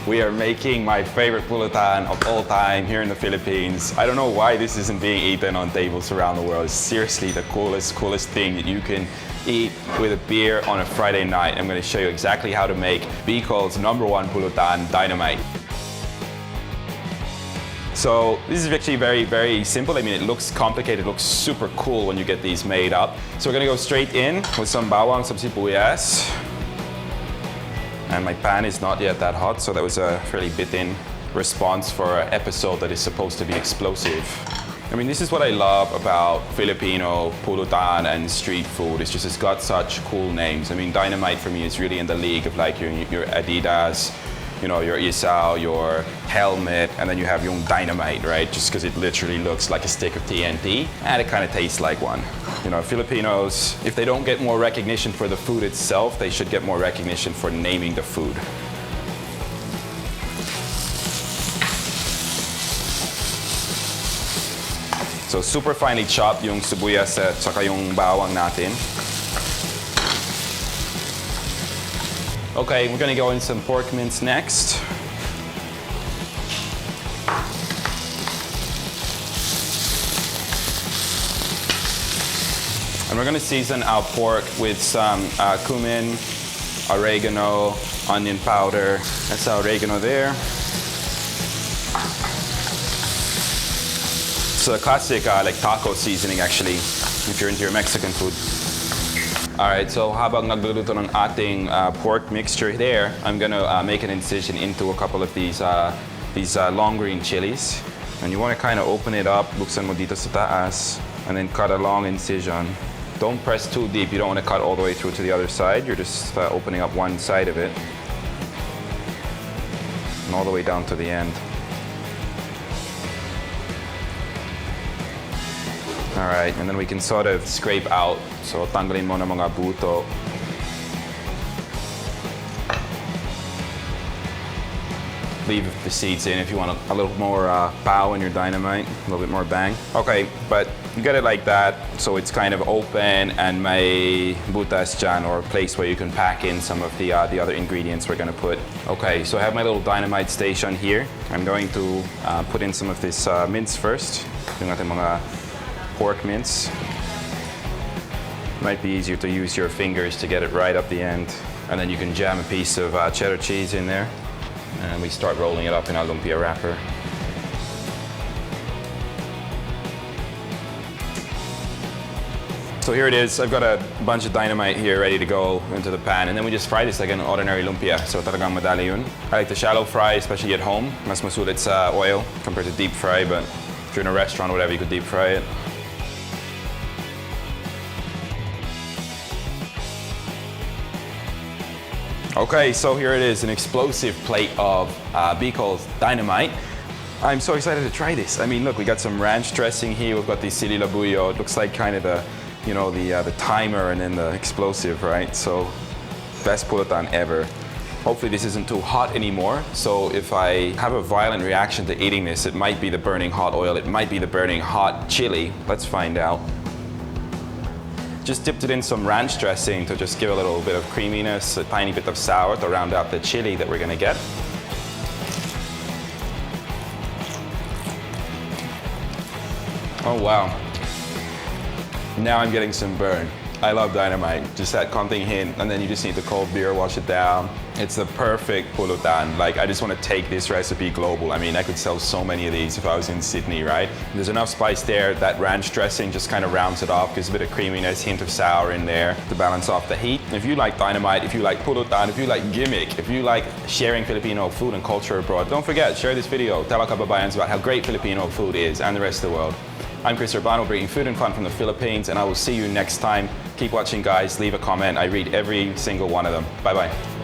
We are making my favorite pulutan of all time here in the Philippines. I don't know why this isn't being eaten on tables around the world. It's seriously the coolest thing that you can eat with a beer on a Friday night. I'm going to show you exactly how to make Bicol's #1 pulutan, Dynamite. So this is actually very simple. I mean, it looks complicated, it looks super cool when you get these made up. So we're gonna go straight in with some bawang, some sibuyas. And my pan is not yet that hot, so that was a fairly bit-in response for an episode that is supposed to be explosive. I mean, this is what I love about Filipino pulutan and street food. It's just, it's got such cool names. I mean, Dynamite for me is really in the league of like your Adidas, you know, your isaw, your helmet, and then you have yung Dynamite, right? Just because it literally looks like a stick of TNT, and it kind of tastes like one. You know, Filipinos, if they don't get more recognition for the food itself, they should get more recognition for naming the food. So super finely chopped yung sibuyas at saka yung bawang natin. Okay, we're gonna go in some pork mince next. And we're gonna season our pork with some cumin, oregano, onion powder. That's our oregano there. It's a classic like taco seasoning actually, if you're into your Mexican food. All right, so habang nagluluto ng ating pork mixture there, I'm gonna make an incision into a couple of these long green chilies. And you wanna kind of open it up, buksan mo dito sa taas, and then cut a long incision. Don't press too deep, you don't wanna cut all the way through to the other side. You're just opening up one side of it. And all the way down to the end. All right, and then we can sort of scrape out. So tanggalin mo na mga buto. Leave the seeds in if you want a little more pow in your Dynamite, a little bit more bang. Okay, but you get it like that, so it's kind of open and may butas dyan, or a place where you can pack in some of the other ingredients we're gonna put. Okay, so I have my little Dynamite station here. I'm going to put in some of this mince first. Yung ating mga pork mince. Might be easier to use your fingers to get it right up the end. And then you can jam a piece of cheddar cheese in there. And we start rolling it up in a lumpia wrapper. So here it is. I've got a bunch of Dynamite here ready to go into the pan. And then we just fry this like an ordinary lumpia. So talagang madali yun. I like to shallow fry, especially at home. Mas masulit sa oil compared to deep fry, but if you're in a restaurant or whatever, you could deep fry it. Okay, so here it is, an explosive plate of Bicol's Dynamite. I'm so excited to try this. I mean, look, we got some ranch dressing here. We've got the sili labuyo. It looks like kind of the, you know, the timer and then the explosive, right? So, best pulutan ever. Hopefully this isn't too hot anymore. So if I have a violent reaction to eating this, it might be the burning hot oil. It might be the burning hot chili. Let's find out. Just dipped it in some ranch dressing to just give a little bit of creaminess, a tiny bit of sour to round out the chili that we're gonna get. Oh wow. Now I'm getting some burn. I love Dynamite, just that konting hint, and then you just need the cold beer, wash it down. It's the perfect pulutan. Like, I just want to take this recipe global. I mean, I could sell so many of these if I was in Sydney, right? There's enough spice there. That ranch dressing just kind of rounds it off, gives a bit of creaminess, hint of sour in there to balance off the heat. If you like Dynamite, if you like pulutan, if you like gimmick, if you like sharing Filipino food and culture abroad, don't forget, share this video. Tell our kababayans about how great Filipino food is and the rest of the world. I'm Urbano, bringing food and fun from the Philippines, and I will see you next time. Keep watching, guys. Leave a comment. I read every single one of them. Bye-bye.